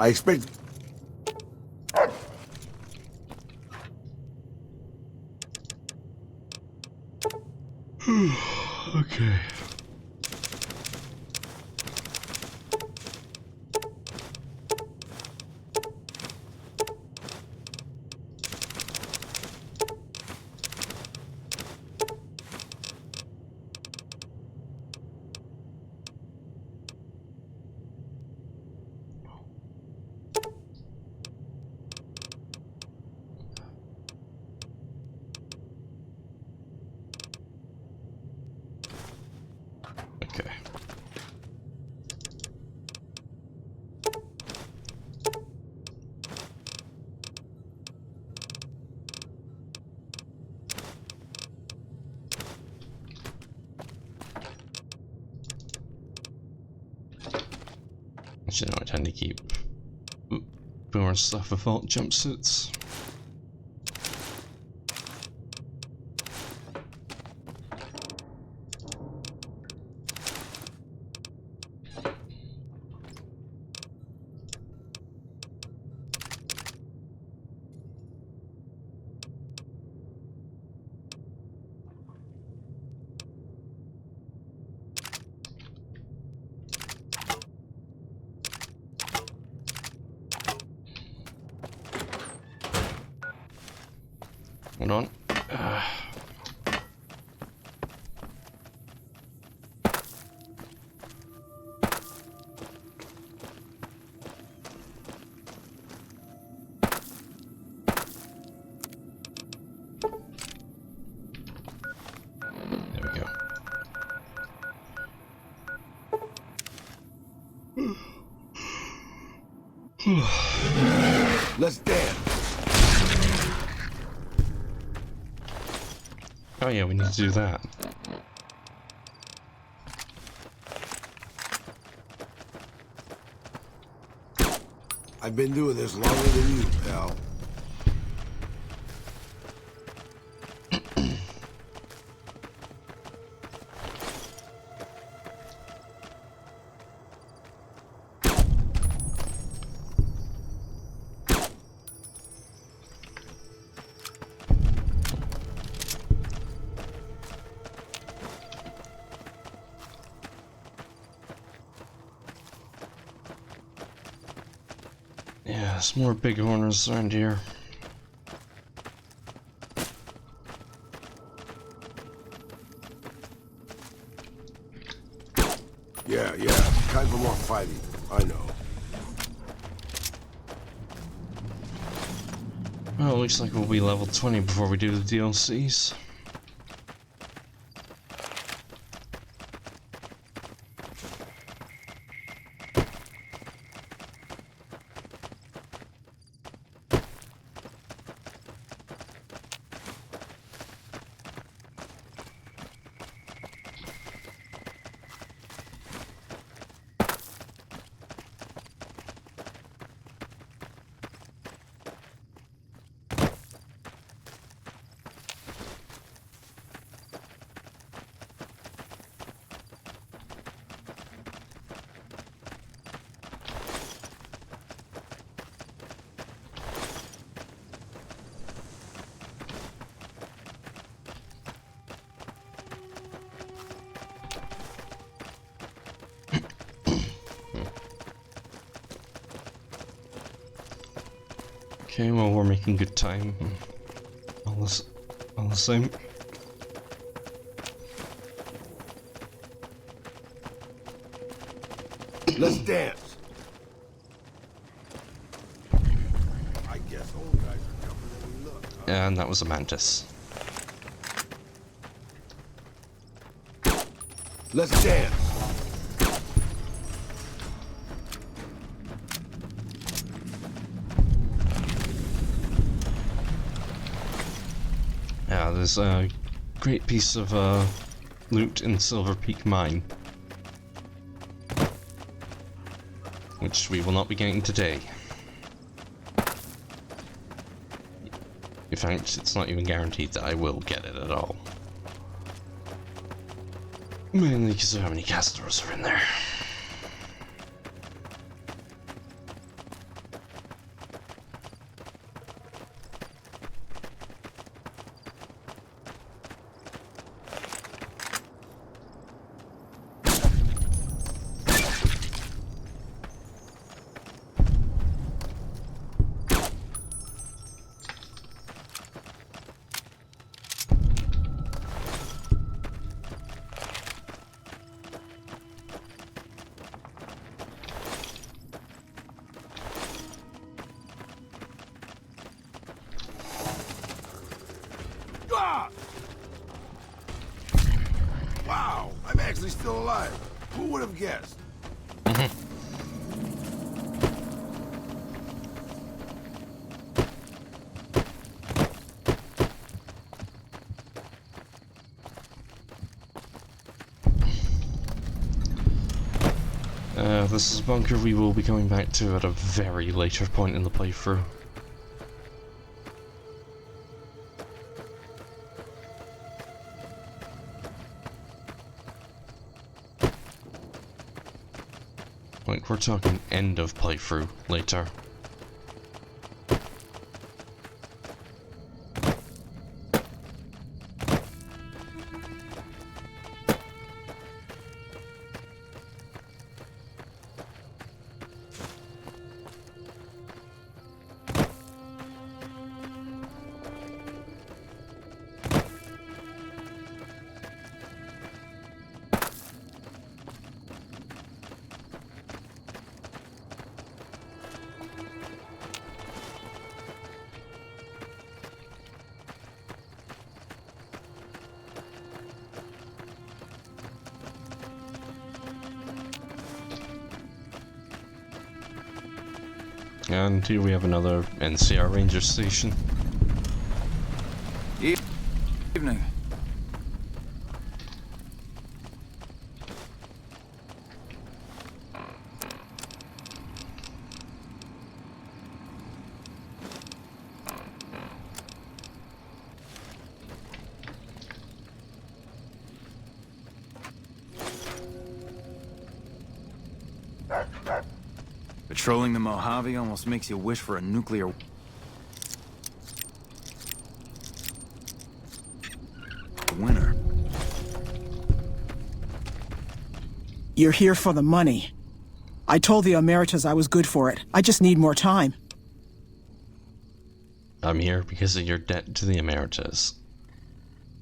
I expect... Okay. Okay. You know, I tend to keep boomer stuff with vault jumpsuits. Hold on. There we go. Let's dance. Oh yeah, we need to do that. I've been doing this longer than you, pal. Yeah, there's more bighorners around here. Yeah, time for more fighting. I know. Well, it looks like we'll be level 20 before we do the DLCs. Okay, well, we're making good time. All the same. Let's dance. I guess old guys are tougher than we look. Huh? And that was a mantis. Let's dance. Yeah, there's a great piece of loot in Silver Peak Mine, which we will not be getting today. In fact, it's not even guaranteed that I will get it at all. Mainly because of how many castors are in there. actually still alive. Who would have guessed? This is a bunker we will be coming back to at a very later point in the playthrough. Like, we're talking end of playthrough later. And here we have another NCR Ranger station. Evening. Patrolling the Mojave almost makes you wish for a nuclear winter. You're here for the money. I told the Emeritus I was good for it. I just need more time. I'm here because of your debt to the Emeritus.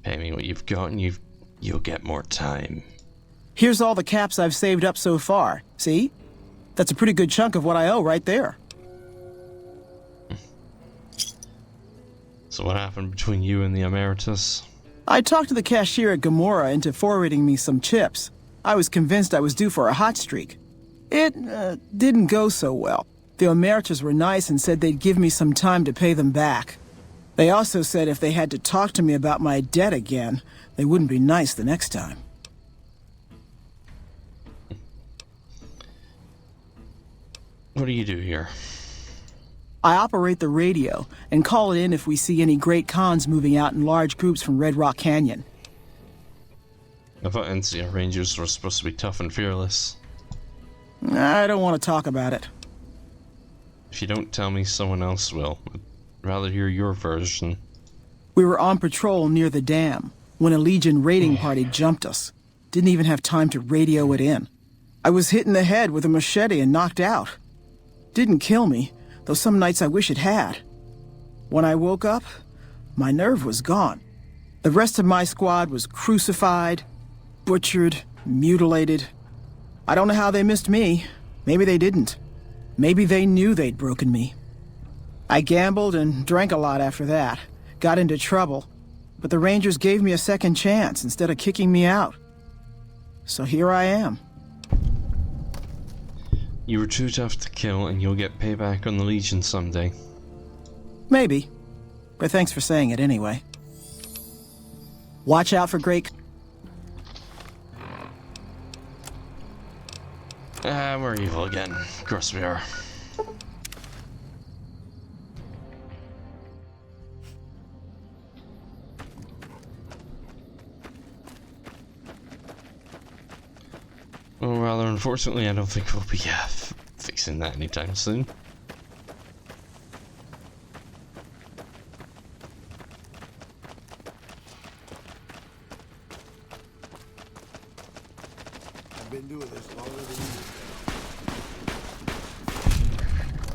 Pay me what you've got and you'll get more time. Here's all the caps I've saved up so far. See? That's a pretty good chunk of what I owe right there. So what happened between you and the Emeritus? I talked to the cashier at Gamora into forwarding me some chips. I was convinced I was due for a hot streak. It didn't go so well. The Emeritus were nice and said they'd give me some time to pay them back. They also said if they had to talk to me about my debt again, they wouldn't be nice the next time. What do you do here? I operate the radio and call it in if we see any great cons moving out in large groups from Red Rock Canyon. I thought NCR Rangers were supposed to be tough and fearless. I don't want to talk about it. If you don't tell me, someone else will. I'd rather hear your version. We were on patrol near the dam when a Legion raiding party jumped us. Didn't even have time to radio it in. I was hit in the head with a machete and knocked out. Didn't kill me, though some nights I wish it had. When I woke up, my nerve was gone. The rest of my squad was crucified, butchered, mutilated. I don't know how they missed me. Maybe they didn't. Maybe they knew they'd broken me. I gambled and drank a lot after that. Got into trouble. But the Rangers gave me a second chance instead of kicking me out. So here I am. You were too tough to kill, and you'll get payback on the Legion someday. Maybe. But thanks for saying it anyway. Watch out for great... We're evil again. Of course we are. Well, rather unfortunately, I don't think we'll be fixing that anytime soon. I've been doing this longer than you.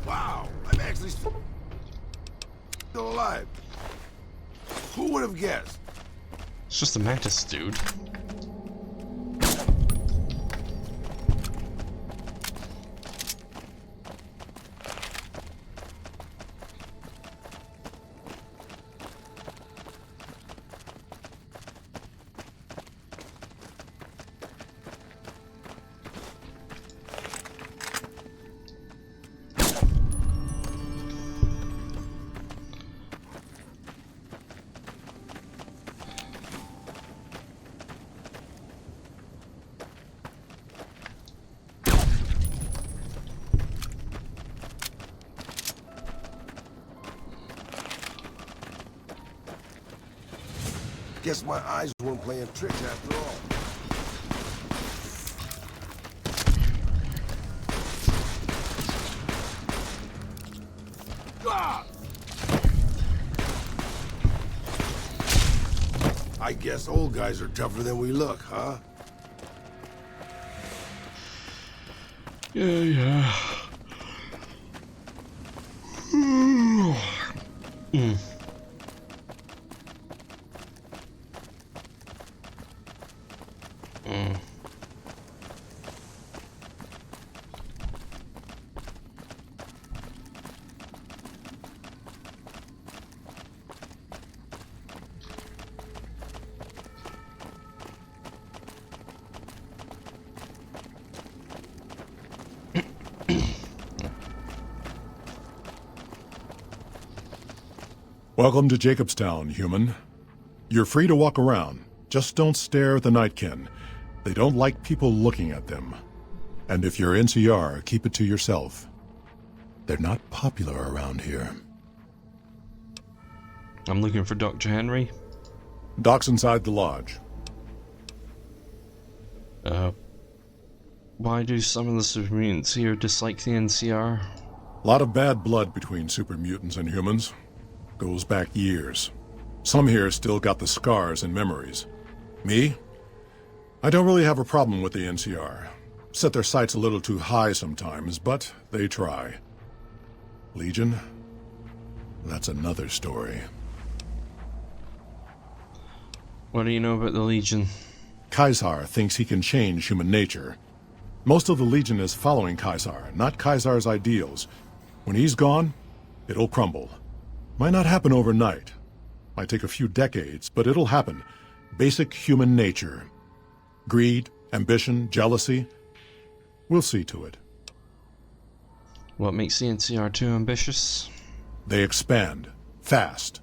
Wow, I'm actually still alive. Who would have guessed? It's just a mantis, dude. Guess my eyes weren't playing tricks after all. Ah! I guess old guys are tougher than we look, huh? Yeah. Welcome to Jacobstown, human. You're free to walk around. Just don't stare at the Nightkin. They don't like people looking at them. And if you're NCR, keep it to yourself. They're not popular around here. I'm looking for Dr. Henry. Doc's inside the lodge. Why do some of the super mutants here dislike the NCR? A lot of bad blood between super mutants and humans. Goes back years. Some here still got the scars and memories. Me? I don't really have a problem with the NCR. Set their sights a little too high sometimes, but they try. Legion? That's another story. What do you know about the Legion? Caesar thinks he can change human nature. Most of the Legion is following Caesar, not Caesar's ideals. When he's gone, it'll crumble. Might not happen overnight. Might take a few decades, but it'll happen. Basic human nature. Greed, ambition, jealousy. We'll see to it. What makes the NCR too ambitious? They expand. Fast.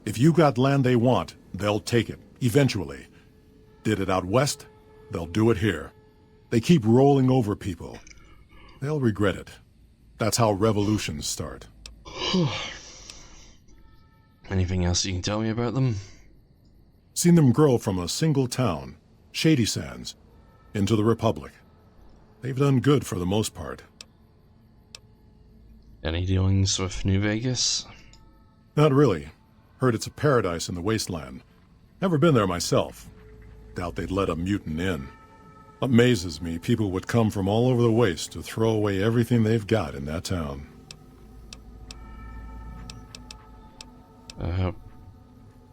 If you got land they want, they'll take it. Eventually. Did it out west, they'll do it here. They keep rolling over people. They'll regret it. That's how revolutions start. Anything else you can tell me about them? Seen them grow from a single town, Shady Sands, into the Republic. They've done good for the most part. Any dealings with New Vegas? Not really. Heard it's a paradise in the wasteland. Never been there myself. Doubt they'd let a mutant in. Amazes me people would come from all over the waste to throw away everything they've got in that town.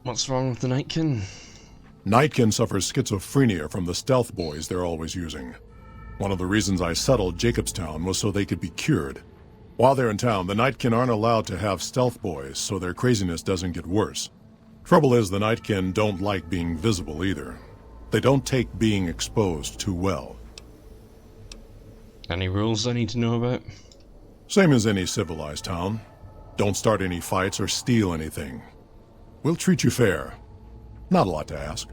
What's wrong with the Nightkin? Nightkin suffers schizophrenia from the stealth boys they're always using. One of the reasons I settled Jacobstown was so they could be cured. While they're in town, the Nightkin aren't allowed to have stealth boys, so their craziness doesn't get worse. Trouble is, the Nightkin don't like being visible either. They don't take being exposed too well. Any rules I need to know about? Same as any civilized town. Don't start any fights or steal anything. We'll treat you fair. Not a lot to ask.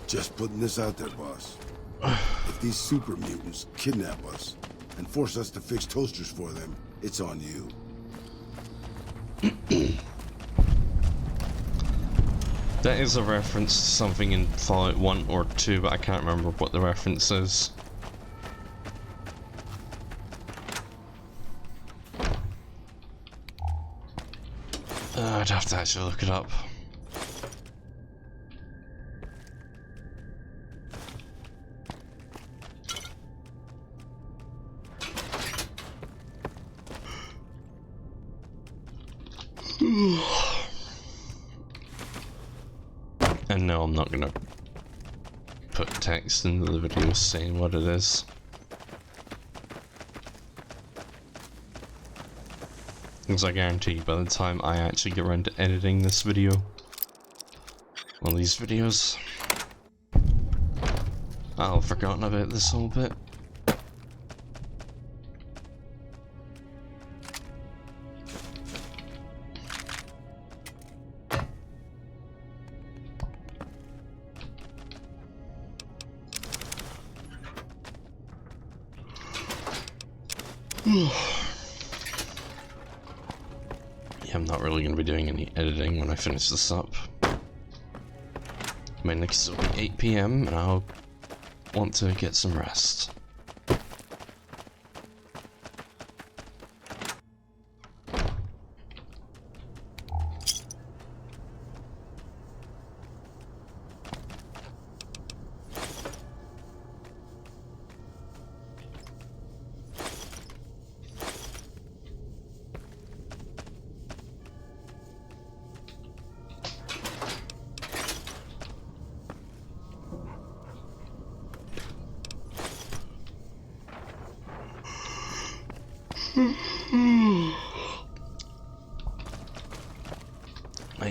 Just putting this out there, boss. If these super mutants kidnap us and force us to fix toasters for them, it's on you. That is a reference to something in Fallout 1 or 2, but I can't remember what the reference is. I'd have to actually look it up. And no, I'm not gonna put text into the video saying what it is. Because I guarantee by the time I actually get around to editing this video, well, these videos, I'll have forgotten about this whole bit. Yeah, I'm not really going to be doing any editing when I finish this up. My next will be 8 PM and I'll want to get some rest.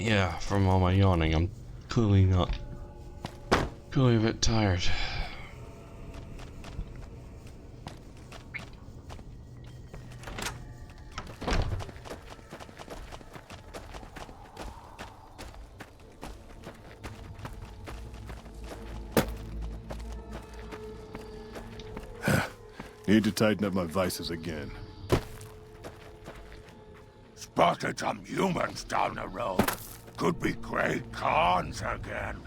Yeah, from all my yawning, I'm clearly a bit tired. Need to tighten up my vices again. Spotted some humans down the road. Could be great cons again.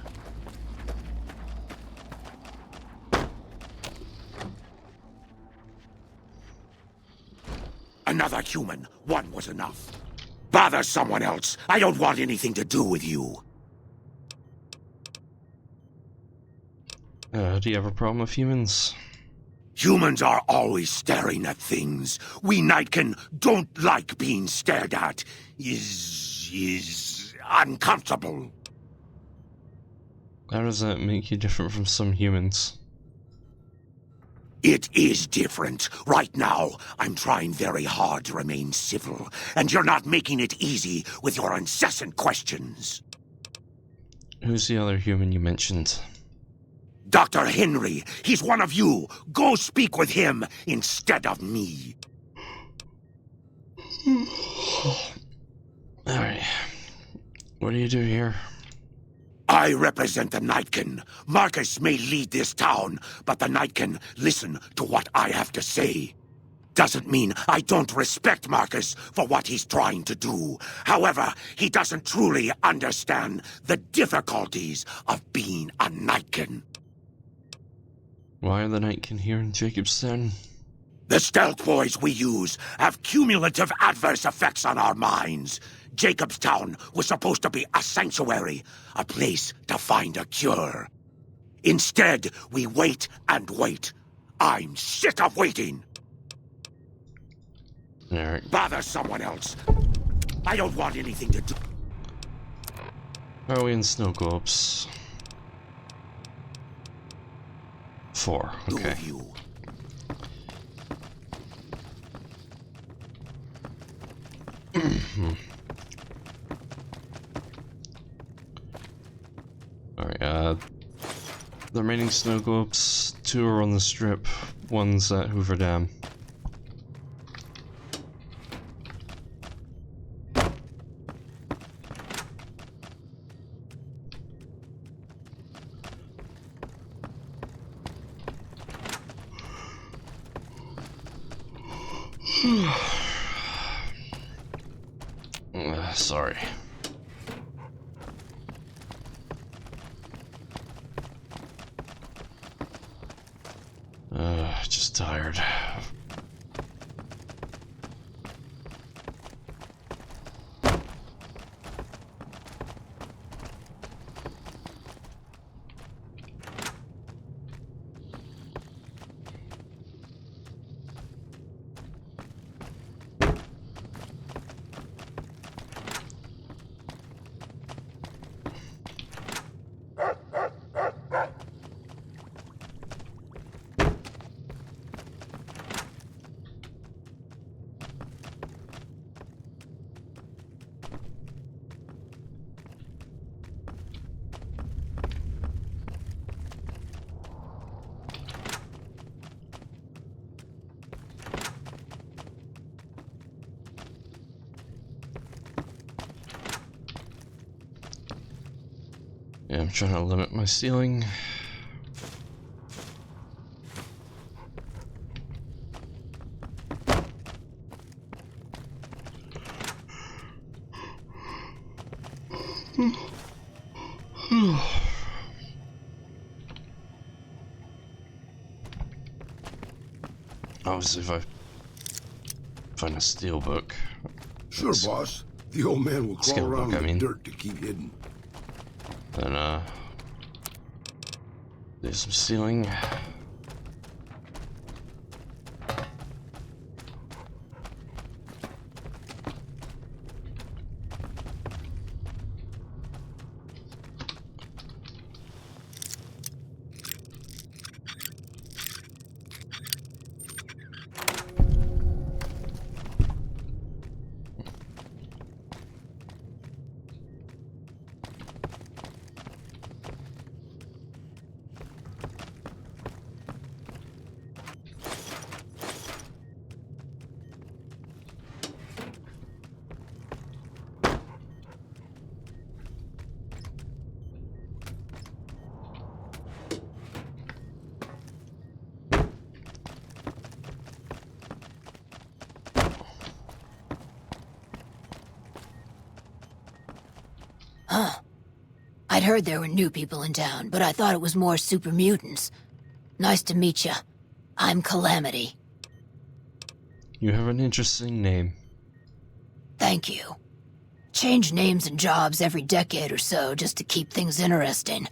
Another human. One was enough. Bother someone else. I don't want anything to do with you. Do you have a problem with humans? Humans are always staring at things. We Nightkin don't like being stared at. Is uncomfortable. How does that make you different from some humans? It is different. Right now, I'm trying very hard to remain civil, and you're not making it easy with your incessant questions. Who's the other human you mentioned? Dr. Henry, he's one of you. Go speak with him instead of me. Alright. What do you do here? I represent the Nightkin. Marcus may lead this town, but the Nightkin listen to what I have to say. Doesn't mean I don't respect Marcus for what he's trying to do. However, he doesn't truly understand the difficulties of being a Nightkin. Why are the Nightkin here in Jacobstown? The stealth boys we use have cumulative adverse effects on our minds. Jacobstown was supposed to be a sanctuary, a place to find a cure. Instead, we wait and wait. I'm sick of waiting. Alright. Bother someone else. I don't want anything to do. Are we in snow globes? 4, okay. Do you. Alright, the remaining snow globes, 2 are on the strip, 1's at Hoover Dam. Sorry. Just tired. Yeah, I'm trying to limit my stealing. Obviously, if I find a steelbook. Sure, boss. The old man will crawl Skillbook, around I in mean. the dirt to keep hidden. Then, do some stealing. I'd heard there were new people in town, but I thought it was more super mutants. Nice to meet ya. I'm Calamity. You have an interesting name. Thank you. Change names and jobs every decade or so just to keep things interesting.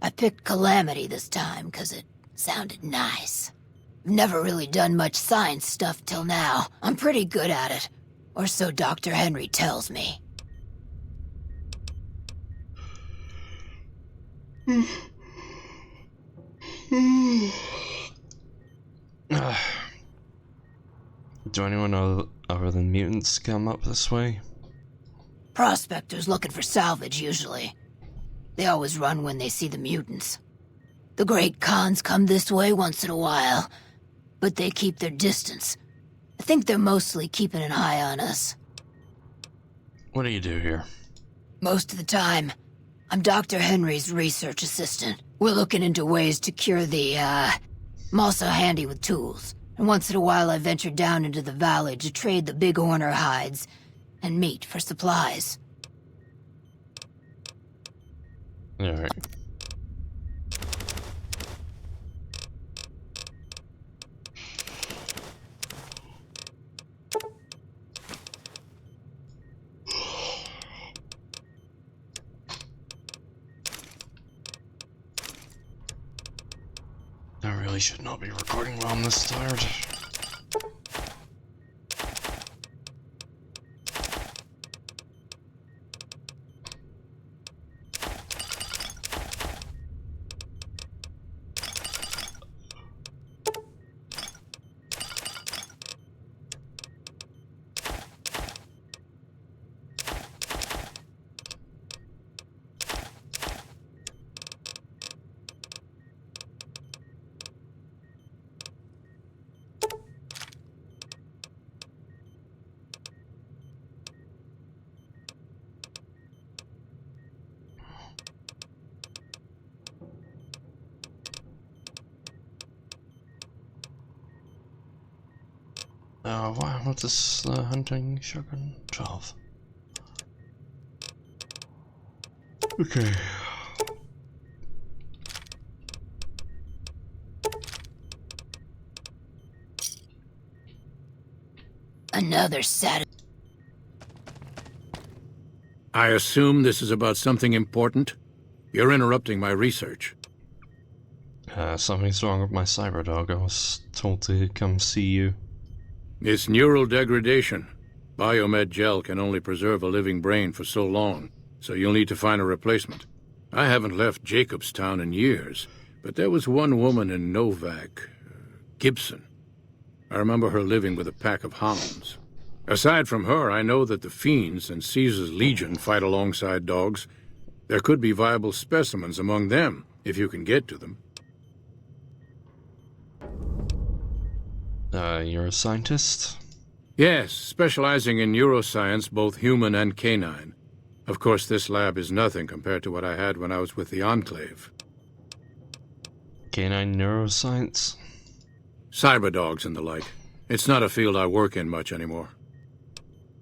I picked Calamity this time because it sounded nice. I've never really done much science stuff till now. I'm pretty good at it. Or so Dr. Henry tells me. Do anyone other than mutants come up this way? Prospectors looking for salvage, usually. They always run when they see the mutants. The great Khans come this way once in a while, but they keep their distance. I think they're mostly keeping an eye on us. What do you do here? Most of the time, I'm Dr. Henry's research assistant. We're looking into ways to cure the, I'm also handy with tools. And once in a while I venture down into the valley to trade the big horner hides and meat for supplies. Alright. I really should not be recording while I'm this tired. Wow, what's this hunting shotgun? 12. Okay. Another Saturday. I assume this is about something important? You're interrupting my research. Something's wrong with my cyber dog. I was told to come see you. It's neural degradation. Biomed gel can only preserve a living brain for so long, so you'll need to find a replacement. I haven't left Jacobstown in years, but there was one woman in Novak, Gibson. I remember her living with a pack of hounds. Aside from her, I know that the Fiends and Caesar's Legion fight alongside dogs. There could be viable specimens among them, if you can get to them. You're a scientist? Yes, specializing in neuroscience, both human and canine. Of course, this lab is nothing compared to what I had when I was with the Enclave. Canine neuroscience? Cyberdogs and the like. It's not a field I work in much anymore.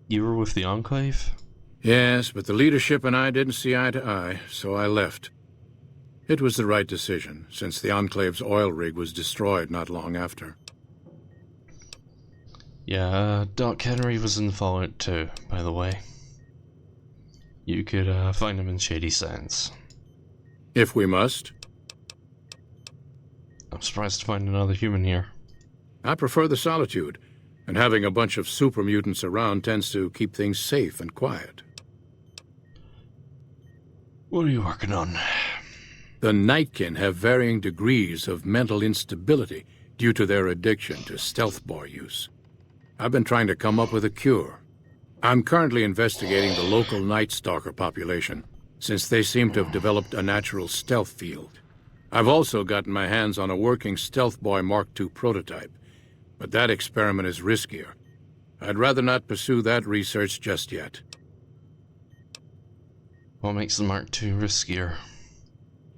You were with the Enclave? Yes, but the leadership and I didn't see eye to eye, so I left. It was the right decision, since the Enclave's oil rig was destroyed not long after. Yeah, Doc Henry was in Fallout 2, by the way. You could find him in Shady Sands. If we must. I'm surprised to find another human here. I prefer the solitude, and having a bunch of super mutants around tends to keep things safe and quiet. What are you working on? The Nightkin have varying degrees of mental instability due to their addiction to stealth boy use. I've been trying to come up with a cure. I'm currently investigating the local Nightstalker population, since they seem to have developed a natural stealth field. I've also gotten my hands on a working Stealth Boy Mark II prototype, but that experiment is riskier. I'd rather not pursue that research just yet. What makes the Mark II riskier?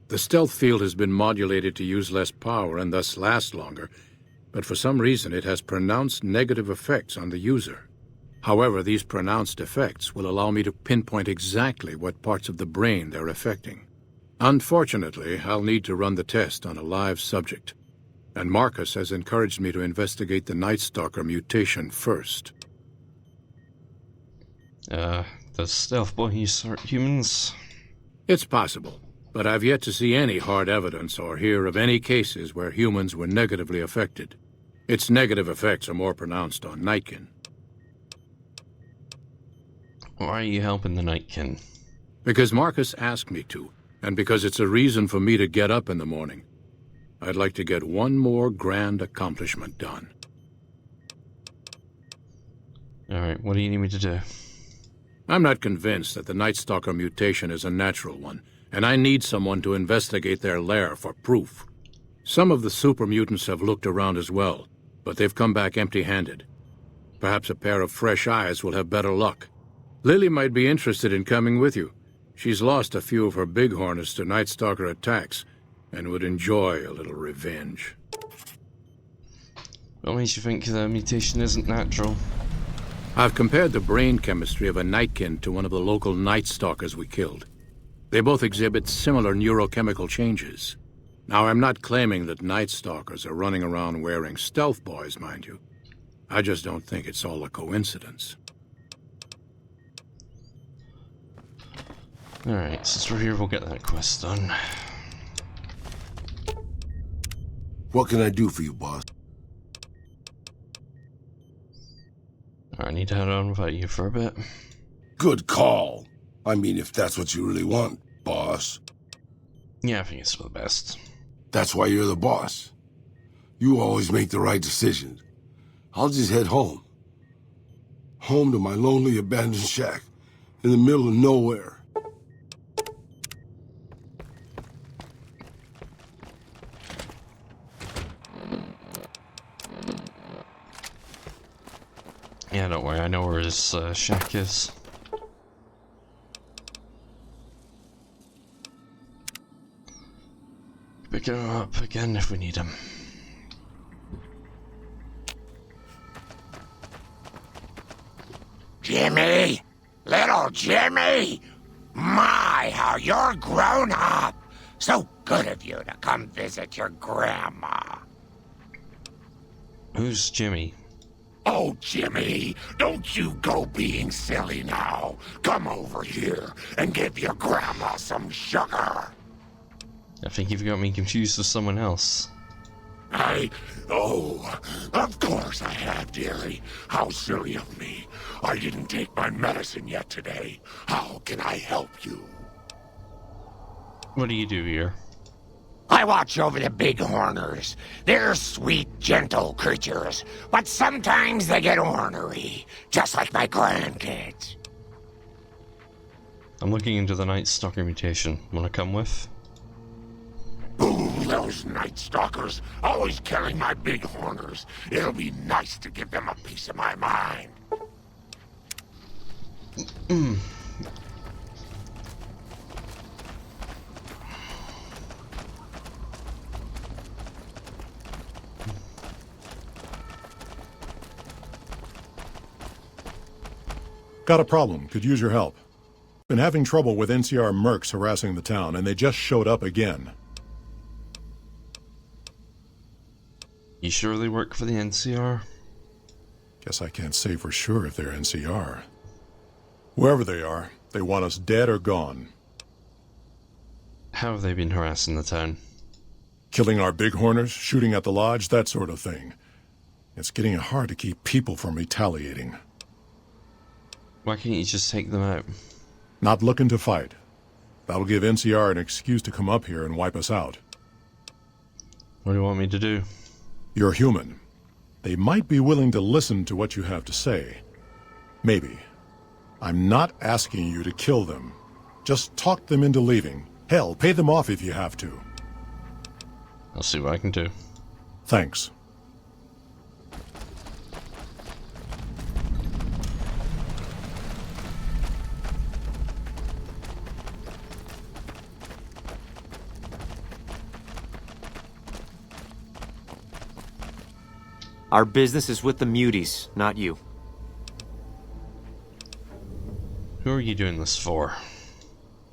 The stealth field has been modulated to use less power and thus last longer, but for some reason it has pronounced negative effects on the user. However, these pronounced effects will allow me to pinpoint exactly what parts of the brain they're affecting. Unfortunately, I'll need to run the test on a live subject, and Marcus has encouraged me to investigate the Nightstalker mutation first. Does Stealth Boy sort humans? It's possible, but I've yet to see any hard evidence or hear of any cases where humans were negatively affected. Its negative effects are more pronounced on Nightkin. Why are you helping the Nightkin? Because Marcus asked me to, and because it's a reason for me to get up in the morning. I'd like to get one more grand accomplishment done. Alright, what do you need me to do? I'm not convinced that the Nightstalker mutation is a natural one, and I need someone to investigate their lair for proof. Some of the super mutants have looked around as well, but they've come back empty-handed. Perhaps a pair of fresh eyes will have better luck. Lily might be interested in coming with you. She's lost a few of her bighorners to Nightstalker attacks, and would enjoy a little revenge. What makes you think the mutation isn't natural? I've compared the brain chemistry of a Nightkin to one of the local Nightstalkers we killed. They both exhibit similar neurochemical changes. Now, I'm not claiming that Nightstalkers are running around wearing stealth boys, mind you. I just don't think it's all a coincidence. Alright, since we're here, we'll get that quest done. What can I do for you, boss? I need to head on without you for a bit. Good call. I mean, if that's what you really want, boss. Yeah, I think it's for the best. That's why you're the boss. You always make the right decisions. I'll just head home. Home to my lonely abandoned shack in the middle of nowhere. Yeah, don't worry, I know where his shack is. Pick him up again if we need him. Jimmy! Little Jimmy! My, how you're grown up! So good of you to come visit your grandma. Who's Jimmy? Oh, Jimmy, don't you go being silly now. Come over here and give your grandma some sugar. I think you've got me confused with someone else. Oh, of course I have, dearie. How silly of me. I didn't take my medicine yet today. How can I help you? What do you do here? I watch over the bighorners. They're sweet, gentle creatures, but sometimes they get ornery, just like my grandkids. I'm looking into the Nightstalker mutation. Wanna come with? Ooh, those Nightstalkers, always killing my bighorners. It'll be nice to give them a piece of my mind. Got a problem. Could use your help. Been having trouble with NCR mercs harassing the town, and they just showed up again. You sure they work for the NCR? Guess I can't say for sure if they're NCR. Whoever they are, they want us dead or gone. How have they been harassing the town? Killing our bighorners, shooting at the lodge, that sort of thing. It's getting hard to keep people from retaliating. Why can't you just take them out? Not looking to fight. That'll give NCR an excuse to come up here and wipe us out. What do you want me to do? You're human. They might be willing to listen to what you have to say. Maybe. I'm not asking you to kill them. Just talk them into leaving. Hell, pay them off if you have to. I'll see what I can do. Thanks. Our business is with the muties, not you. Who are you doing this for?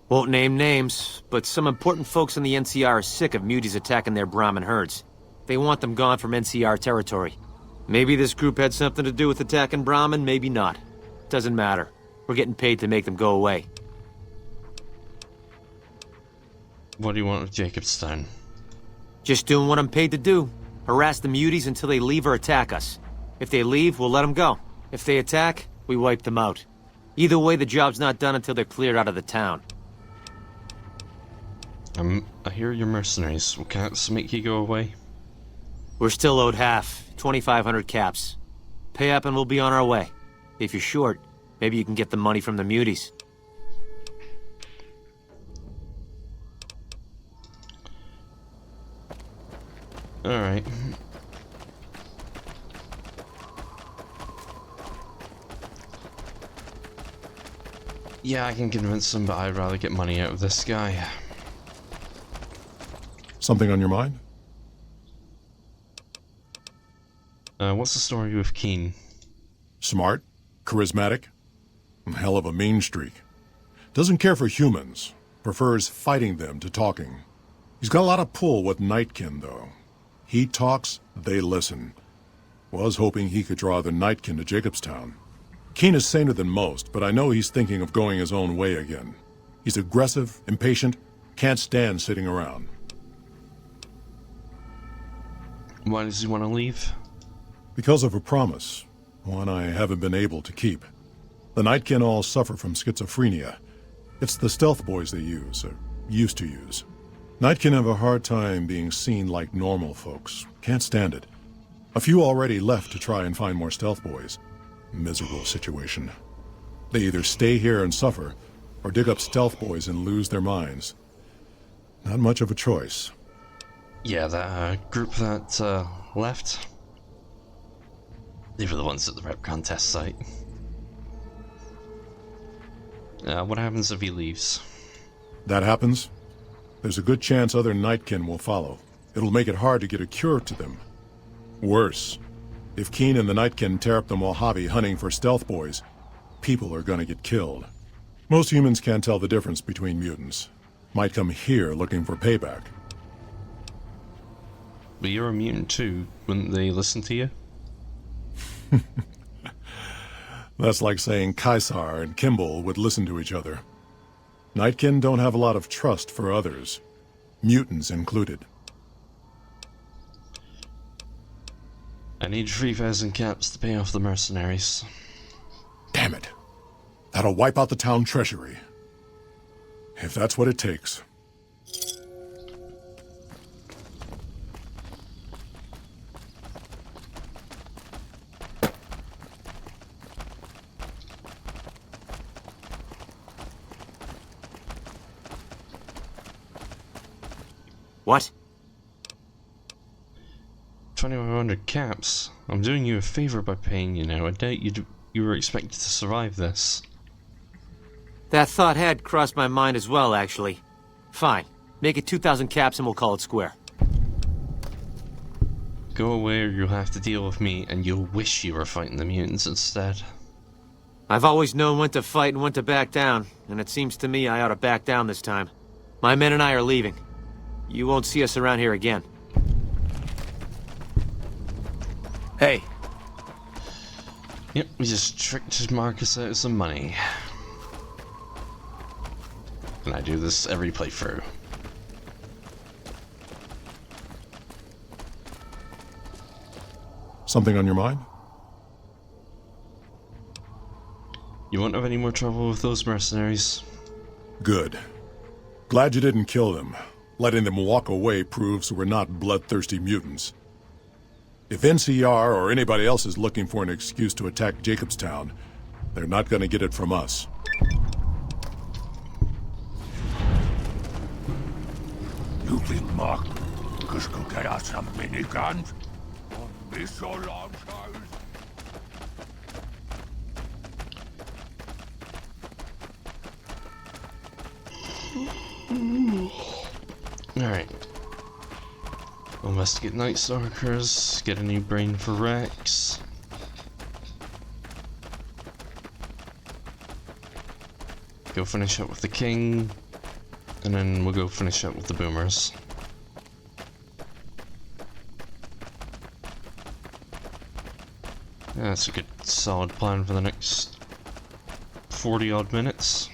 Won't name names, but some important folks in the NCR are sick of muties attacking their Brahmin herds. They want them gone from NCR territory. Maybe this group had something to do with attacking Brahmin, maybe not. Doesn't matter. We're getting paid to make them go away. What do you want with Jacobstown? Just doing what I'm paid to do. Harass the muties until they leave or attack us. If they leave, we'll let them go. If they attack, we wipe them out. Either way, the job's not done until they're cleared out of the town. I hear you're mercenaries. Will cats make you go away? We're still owed half, 2,500 caps. Pay up and we'll be on our way. If you're short, maybe you can get the money from the muties. Alright. Yeah, I can convince him, but I'd rather get money out of this guy. Something on your mind? What's the story with Keen? Smart, charismatic, and hell of a mean streak. Doesn't care for humans, prefers fighting them to talking. He's got a lot of pull with Nightkin, though. He talks, they listen. Was hoping he could draw the Nightkin to Jacobstown. Keen is saner than most, but I know he's thinking of going his own way again. He's aggressive, impatient, can't stand sitting around. Why does he want to leave? Because of a promise, one I haven't been able to keep. The Nightkin all suffer from schizophrenia. It's the stealth boys they use, or used to use. Nightkin have a hard time being seen like normal folks. Can't stand it. A few already left to try and find more stealth boys. Miserable situation. They either stay here and suffer, or dig up stealth boys and lose their minds. Not much of a choice. Yeah, that group that left. They were the ones at the rep contest site. What happens if he leaves? That happens, there's a good chance other Nightkin will follow. It'll make it hard to get a cure to them. Worse, if Keen and the Nightkin tear up the Mojave hunting for stealth boys, people are gonna get killed. Most humans can't tell the difference between mutants. Might come here looking for payback. But you're a mutant too. Wouldn't they listen to you? That's like saying Caesar and Kimball would listen to each other. Nightkin don't have a lot of trust for others, mutants included. I need 3,000 caps to pay off the mercenaries. Damn it. That'll wipe out the town treasury. If that's what it takes. What? 2,100 caps? I'm doing you a favor by paying you now. I doubt you were expected to survive this. That thought had crossed my mind as well, actually. Fine. Make it 2,000 caps and we'll call it square. Go away or you'll have to deal with me, and you'll wish you were fighting the mutants instead. I've always known when to fight and when to back down. and it seems to me I ought to back down this time. My men and I are leaving. You won't see us around here again. Hey, Yep, we just tricked Marcus out of some money. And I do this every playthrough. Something on your mind? You won't have any more trouble with those mercenaries. Good. Glad you didn't kill them. Letting them walk away proves we're not bloodthirsty mutants. If NCR or anybody else is looking for an excuse to attack Jacobstown, they're not gonna get it from us. You think Marcus could get us some miniguns? Won't be so long, Charles. Alright. We'll investigate Nightstalkers, get a new brain for Rex. Go finish up with the king, and then we'll go finish up with the boomers. Yeah, that's a good solid plan for the next 40 odd minutes.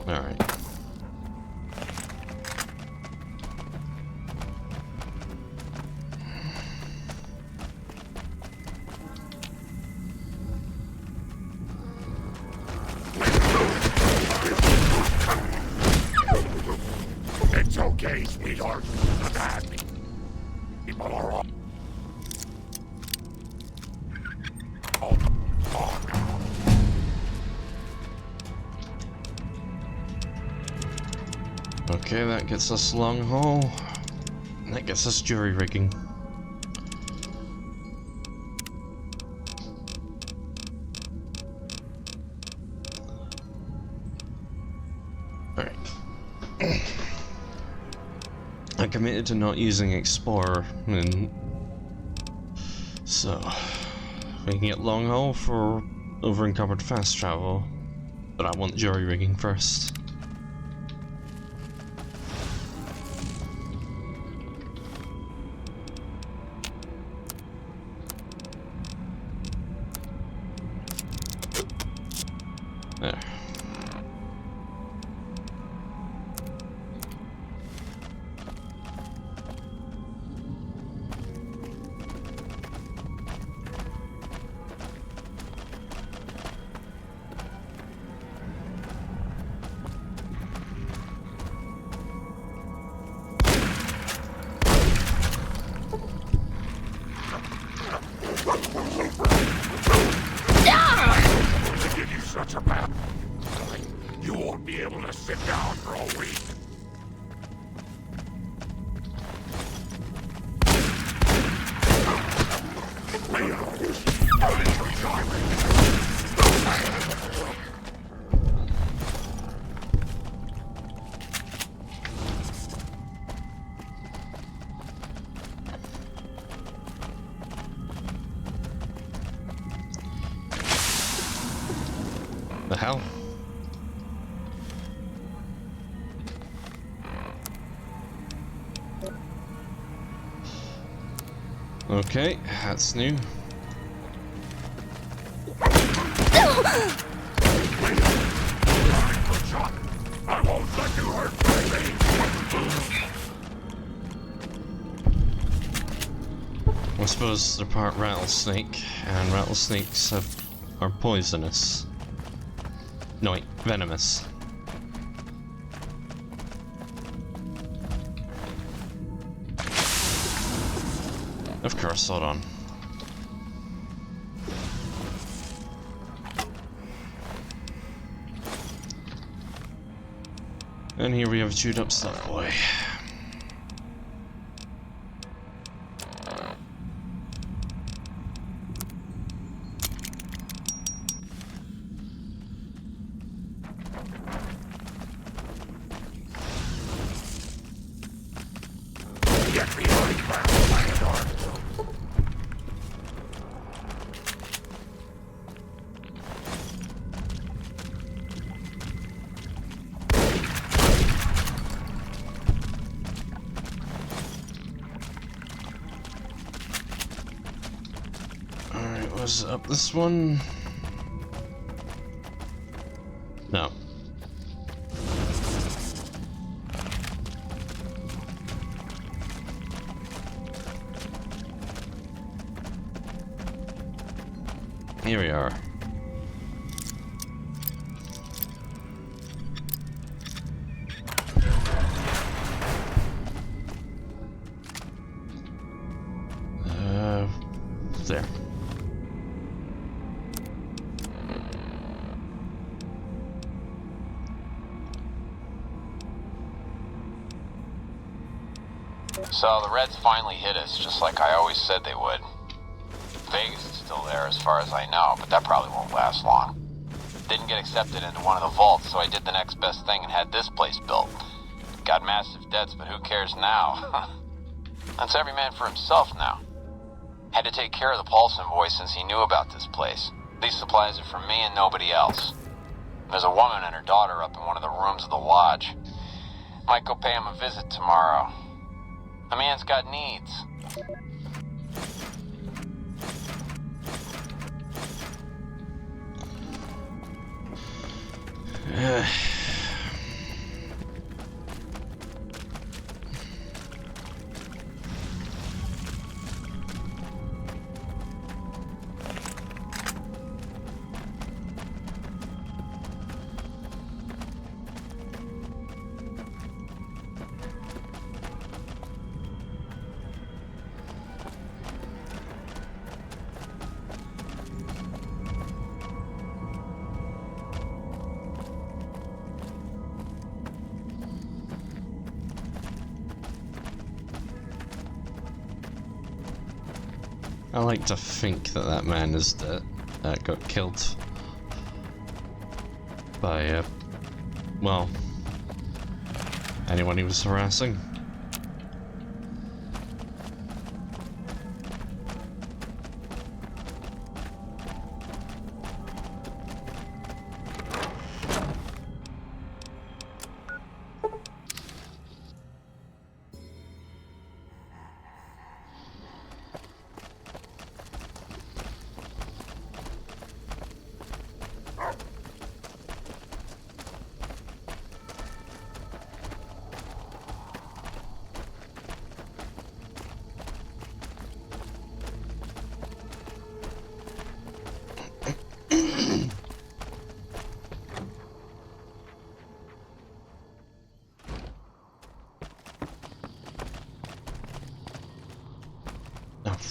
Alright. It's okay, sweetheart. Attack. People are all... Okay, that gets us long haul. And that gets us jury rigging. Alright. I committed to not using Explorer, and so we can get long haul for over encumbered fast travel, but I want jury rigging first. There. Give you such a bad... You won't be able to sit down for a week. The hell? Okay, that's new. I won't let you hurt me. I suppose they're part rattlesnake, and rattlesnakes are poisonous. No wait, venomous. Of course, hold on. And here we have a chewed up stuff boy. Was up this one? No. Here we are. There. So the Reds finally hit us, just like I always said they would. Vegas is still there as far as I know, but that probably won't last long. Didn't get accepted into one of the vaults, so I did the next best thing and had this place built. Got massive debts, but who cares now? That's every man for himself now. Had to take care of the Paulson boy since he knew about this place. These supplies are for me and nobody else. There's a woman and her daughter up in one of the rooms of the lodge. Might go pay him a visit tomorrow. The man's got needs. I like to think that that man is got killed by, well, anyone he was harassing.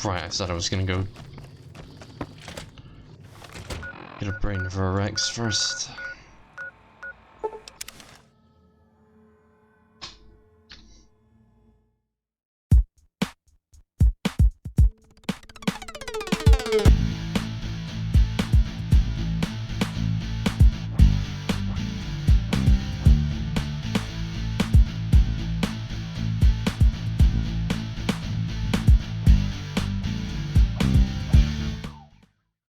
Right, I said I was gonna go get a brain for a Rex first.